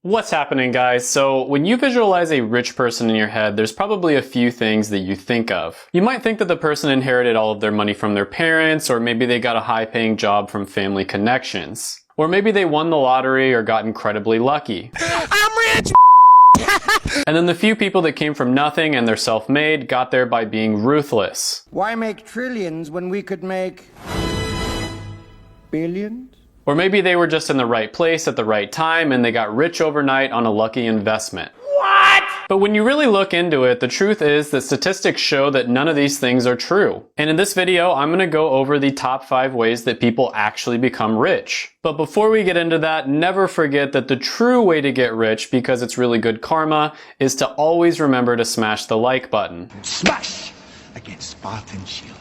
What's happening, guys? So when you visualize a rich person in your head, there's probably a few things that you think of. You might think that the person inherited all of their money from their parents, or maybe they got a high-paying job from family connections. Or maybe they won the lottery or got incredibly lucky. I'm rich! And then the few people that came from nothing and they're self-made got there by being ruthless. Why make trillions when we could make billions? Or maybe they were just in the right place at the right time and they got rich overnight on a lucky investment. What? But when you really look into it, the truth is that statistics show that none of these things are true. And in this video, I'm going to go over the top 5 ways that people actually become rich. But before we get into that, never forget that the true way to get rich, because it's really good karma, is to always remember to smash the like button. Smash against Spartan shield.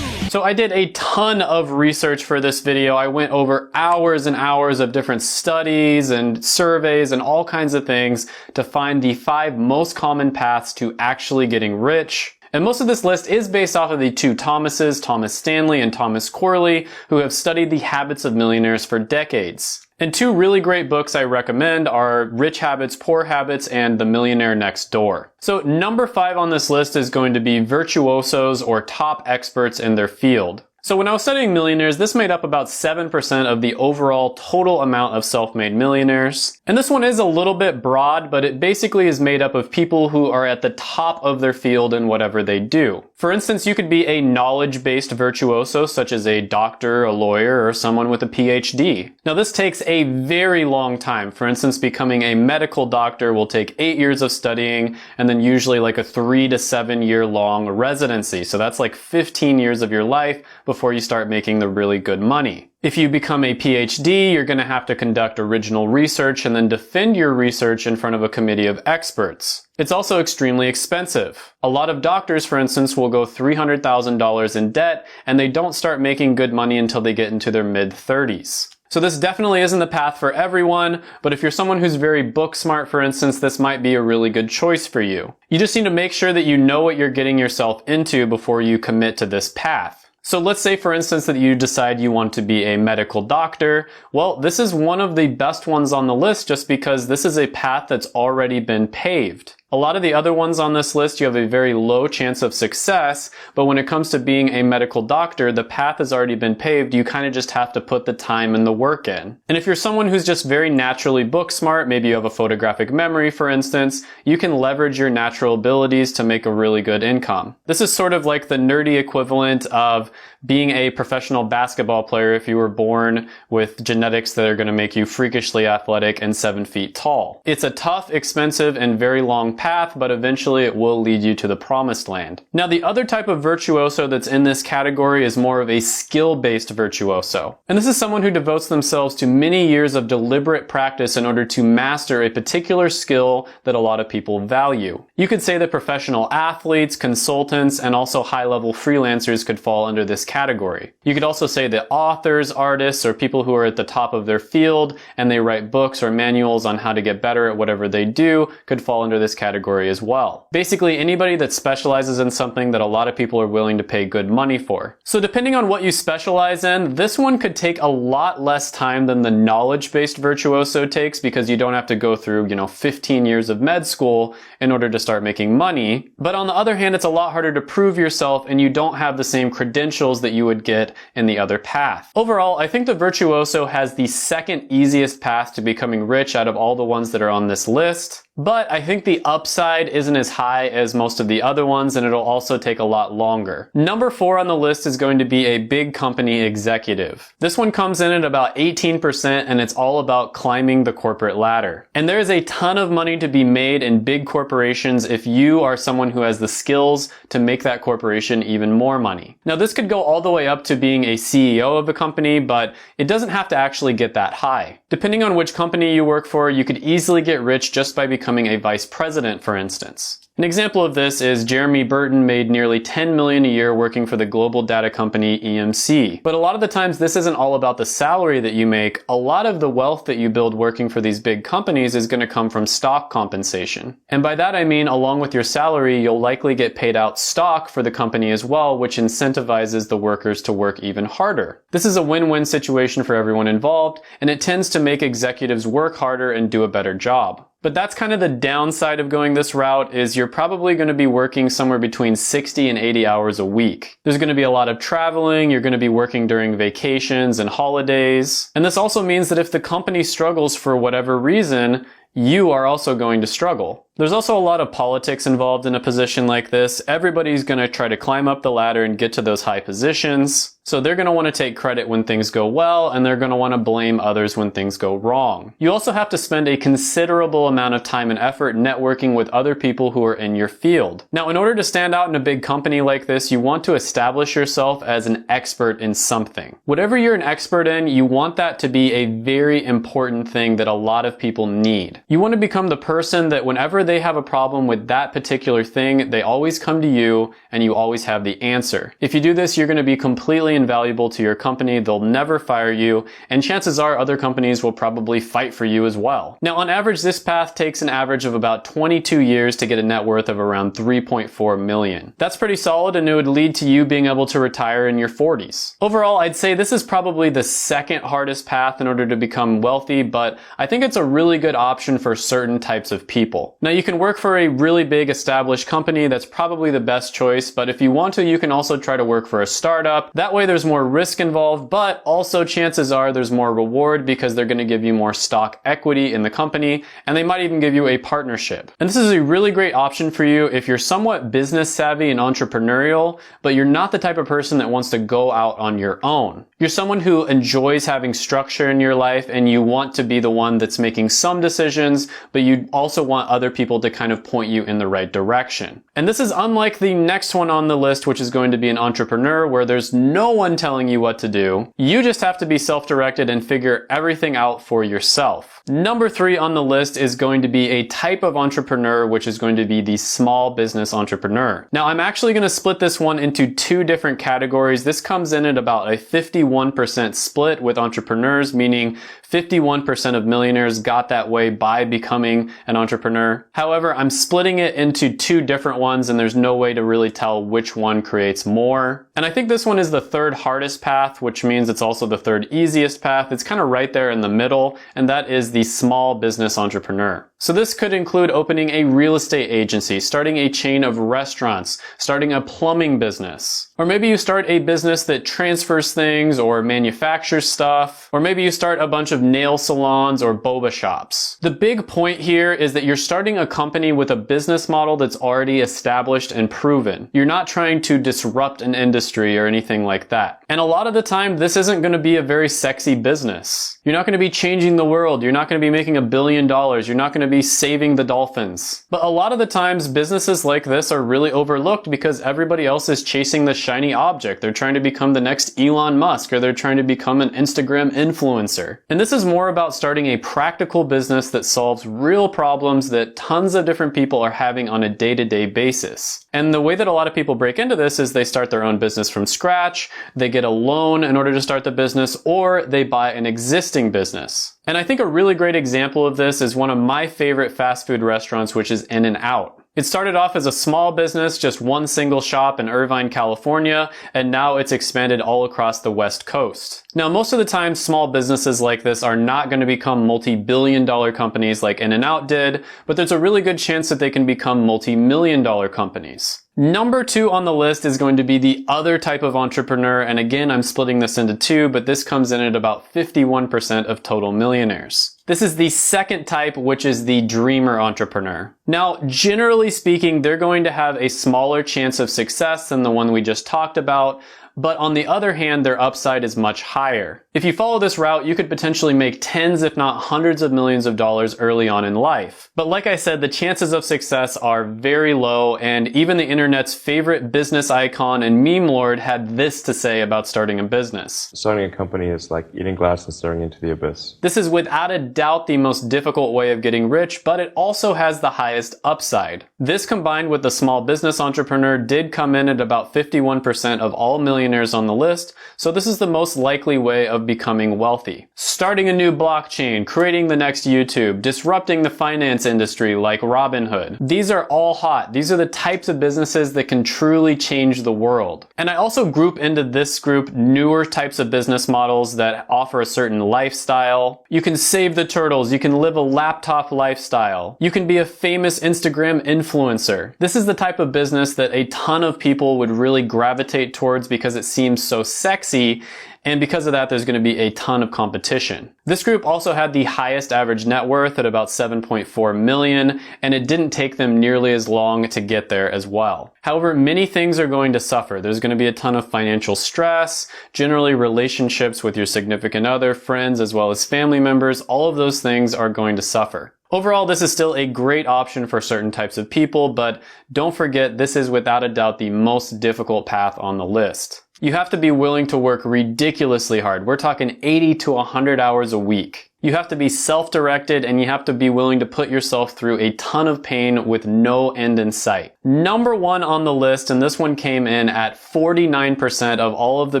So I did a ton of research for this video. I went over hours and hours of different studies and surveys and all kinds of things to find the 5 most common paths to actually getting rich. And most of this list is based off of the 2 Thomases, Thomas Stanley and Thomas Corley, who have studied the habits of millionaires for decades. And 2 really great books I recommend are Rich Habits, Poor Habits, and The Millionaire Next Door. So number 5 on this list is going to be virtuosos, or top experts in their field. So when I was studying millionaires, this made up about 7% of the overall total amount of self-made millionaires. And this one is a little bit broad, but it basically is made up of people who are at the top of their field in whatever they do. For instance, you could be a knowledge-based virtuoso, such as a doctor, a lawyer, or someone with a PhD. Now this takes a very long time. For instance, becoming a medical doctor will take 8 years of studying, and then usually like a 3 to 7 year long residency. So that's like 15 years of your life before you start making the really good money. If you become a PhD, you're going to have to conduct original research and then defend your research in front of a committee of experts. It's also extremely expensive. A lot of doctors, for instance, will go $300,000 in debt, and they don't start making good money until they get into their mid-30s. So this definitely isn't the path for everyone, but if you're someone who's very book smart, for instance, this might be a really good choice for you. You just need to make sure that you know what you're getting yourself into before you commit to this path. So let's say, for instance, that you decide you want to be a medical doctor. Well, this is one of the best ones on the list just because this is a path that's already been paved. A lot of the other ones on this list, you have a very low chance of success, but when it comes to being a medical doctor, the path has already been paved. You kind of just have to put the time and the work in. And if you're someone who's just very naturally book smart, maybe you have a photographic memory, for instance, you can leverage your natural abilities to make a really good income. This is sort of like the nerdy equivalent of being a professional basketball player if you were born with genetics that are going to make you freakishly athletic and 7 feet tall. It's a tough, expensive, and very long path, but eventually it will lead you to the promised land. Now, the other type of virtuoso that's in this category is more of a skill-based virtuoso. And this is someone who devotes themselves to many years of deliberate practice in order to master a particular skill that a lot of people value. You could say that professional athletes, consultants, and also high-level freelancers could fall under this category. You could also say that authors, artists, or people who are at the top of their field and they write books or manuals on how to get better at whatever they do could fall under this category as well. Basically, anybody that specializes in something that a lot of people are willing to pay good money for. So depending on what you specialize in, this one could take a lot less time than the knowledge-based virtuoso takes because you don't have to go through, 15 years of med school in order to start making money. But on the other hand, it's a lot harder to prove yourself and you don't have the same credentials that you would get in the other path. Overall, I think the virtuoso has the second easiest path to becoming rich out of all the ones that are on this list. But I think the upside isn't as high as most of the other ones, and it'll also take a lot longer. Number 4 on the list is going to be a big company executive. This one comes in at about 18%, and it's all about climbing the corporate ladder. And there is a ton of money to be made in big corporations if you are someone who has the skills to make that corporation even more money. Now, this could go all the way up to being a CEO of a company, but it doesn't have to actually get that high. Depending on which company you work for, you could easily get rich just by becoming becoming a vice president, for instance. An example of this is Jeremy Burton made nearly $10 million a year working for the global data company EMC. But a lot of the times this isn't all about the salary that you make. A lot of the wealth that you build working for these big companies is going to come from stock compensation. And by that I mean, along with your salary, you'll likely get paid out stock for the company as well, which incentivizes the workers to work even harder. This is a win-win situation for everyone involved, and it tends to make executives work harder and do a better job. But that's kind of the downside of going this route, is you're probably going to be working somewhere between 60 and 80 hours a week. There's going to be a lot of traveling, you're going to be working during vacations and holidays. And this also means that if the company struggles for whatever reason, you are also going to struggle. There's also a lot of politics involved in a position like this. Everybody's going to try to climb up the ladder and get to those high positions. So they're going to want to take credit when things go well, and they're going to want to blame others when things go wrong. You also have to spend a considerable amount of time and effort networking with other people who are in your field. Now, in order to stand out in a big company like this, you want to establish yourself as an expert in something. Whatever you're an expert in, you want that to be a very important thing that a lot of people need. You want to become the person that whenever they have a problem with that particular thing, they always come to you and you always have the answer. If you do this, you're going to be completely invaluable to your company. They'll never fire you, and chances are other companies will probably fight for you as well. Now, on average, this path takes an average of about 22 years to get a net worth of around 3.4 million. That's pretty solid, and it would lead to you being able to retire in your 40s. Overall, I'd say this is probably the second hardest path in order to become wealthy, but I think it's a really good option for certain types of people. Now, you can work for a really big established company. That's probably the best choice, but if you want to, you can also try to work for a startup. That way there's more risk involved, but also chances are there's more reward because they're going to give you more stock equity in the company, and they might even give you a partnership. And this is a really great option for you if you're somewhat business savvy and entrepreneurial, but you're not the type of person that wants to go out on your own. You're someone who enjoys having structure in your life, and you want to be the one that's making some decisions, but you also want other people to kind of point you in the right direction. And this is unlike the next one on the list, which is going to be an entrepreneur, where there's no one telling you what to do. You just have to be self-directed and figure everything out for yourself. Number 3 on the list is going to be a type of entrepreneur, which is going to be the small business entrepreneur. Now, I'm actually going to split this one into 2 different categories. This comes in at about a 51% split with entrepreneurs, meaning 51% of millionaires got that way by becoming an entrepreneur. However, I'm splitting it into 2 different ones, and there's no way to really tell which one creates more. And I think this one is the third hardest path, which means it's also the third easiest path. It's kind of right there in the middle, and that is the small business entrepreneur. So this could include opening a real estate agency, starting a chain of restaurants, starting a plumbing business. Or maybe you start a business that transfers things or manufactures stuff. Or maybe you start a bunch of nail salons or boba shops. The big point here is that you're starting a company with a business model that's already established and proven. You're not trying to disrupt an industry or anything like that. And a lot of the time, this isn't going to be a very sexy business. You're not going to be changing the world. You're not going to be making $1 billion. You're not going to be saving the dolphins. But a lot of the times, businesses like this are really overlooked because everybody else is chasing the shiny object. They're trying to become the next Elon Musk, or they're trying to become an Instagram influencer. And this is more about starting a practical business that solves real problems that tons of different people are having on a day-to-day basis. And the way that a lot of people break into this is they start their own business from scratch, they get a loan in order to start the business, or they buy an existing business. And I think a really great example of this is one of my favorite fast food restaurants, which is In-N-Out. It started off as a small business, just one single shop in Irvine, California, and now it's expanded all across the West Coast. Now, most of the time, small businesses like this are not going to become multi-billion-dollar companies like In-N-Out did, but there's a really good chance that they can become multi-million-dollar companies. Number 2 on the list is going to be the other type of entrepreneur, and again, I'm splitting this into 2, but this comes in at about 51% of total millionaires. This is the second type, which is the dreamer entrepreneur. Now, generally speaking, they're going to have a smaller chance of success than the one we just talked about, but on the other hand, their upside is much higher. If you follow this route, you could potentially make tens, if not hundreds of millions of dollars early on in life. But like I said, the chances of success are very low, and even the internet's favorite business icon and meme lord had this to say about starting a business. Starting a company is like eating glass and staring into the abyss. This is without a doubt the most difficult way of getting rich, but it also has the highest upside. This combined with the small business entrepreneur did come in at about 51% of all millionaires on the list, so this is the most likely way of becoming wealthy. Starting a new blockchain, creating the next YouTube, disrupting the finance industry like Robinhood. These are all hot. These are the types of businesses that can truly change the world. And I also group into this group newer types of business models that offer a certain lifestyle. You can save the turtles. You can live a laptop lifestyle. You can be a famous Instagram influencer. This is the type of business that a ton of people would really gravitate towards because it seems so sexy, and because of that, there's going to be a ton of competition. This group also had the highest average net worth at about 7.4 million, and it didn't take them nearly as long to get there as well. However, many things are going to suffer. There's going to be a ton of financial stress, generally relationships with your significant other, friends, as well as family members. All of those things are going to suffer. Overall, this is still a great option for certain types of people, but don't forget, this is without a doubt the most difficult path on the list. You have to be willing to work ridiculously hard. We're talking 80 to 100 hours a week. You have to be self-directed, and you have to be willing to put yourself through a ton of pain with no end in sight. Number one on the list, and this one came in at 49% of all of the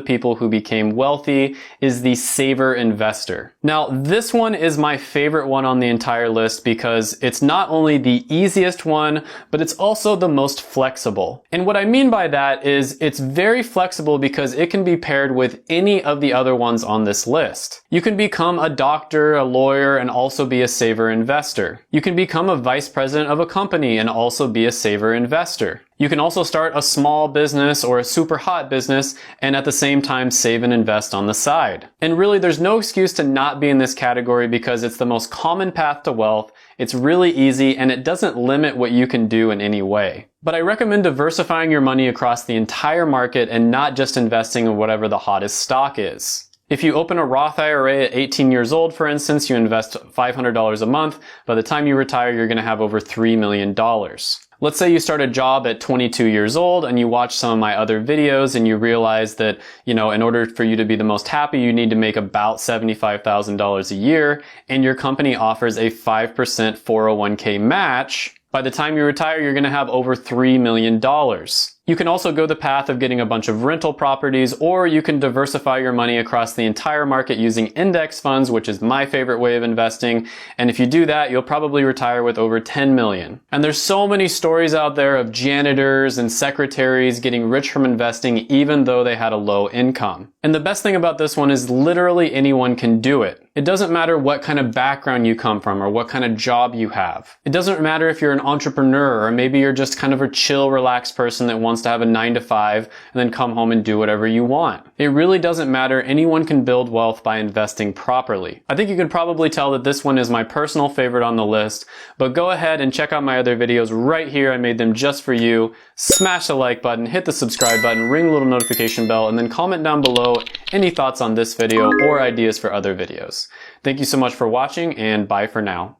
people who became wealthy, is the saver investor. Now, this one is my favorite one on the entire list because it's not only the easiest one, but it's also the most flexible. And what I mean by that is it's very flexible because it can be paired with any of the other ones on this list. You can become a doctor, a lawyer, and also be a saver investor. You can become a vice president of a company and also be a saver investor. You can also start a small business or a super hot business and at the same time save and invest on the side. And really, there's no excuse to not be in this category because it's the most common path to wealth, it's really easy, and it doesn't limit what you can do in any way. But I recommend diversifying your money across the entire market and not just investing in whatever the hottest stock is. If you open a Roth IRA at 18 years old, for instance, you invest $500 a month. By the time you retire, you're going to have over $3 million. Let's say you start a job at 22 years old and you watch some of my other videos and you realize that, in order for you to be the most happy, you need to make about $75,000 a year, and your company offers a 5% 401k match. By the time you retire, you're going to have over $3 million. You can also go the path of getting a bunch of rental properties, or you can diversify your money across the entire market using index funds, which is my favorite way of investing. And if you do that, you'll probably retire with over 10 million. And there's so many stories out there of janitors and secretaries getting rich from investing even though they had a low income. And the best thing about this one is literally anyone can do it. It doesn't matter what kind of background you come from or what kind of job you have. It doesn't matter if you're an entrepreneur or maybe you're just kind of a chill, relaxed person that wants to have a 9-to-5 and then come home and do whatever you want. It really doesn't matter. Anyone can build wealth by investing properly. I think you can probably tell that this one is my personal favorite on the list, but go ahead and check out my other videos right here. I made them just for you. Smash the like button, hit the subscribe button, ring the little notification bell, and then comment down below any thoughts on this video or ideas for other videos. Thank you so much for watching, and bye for now.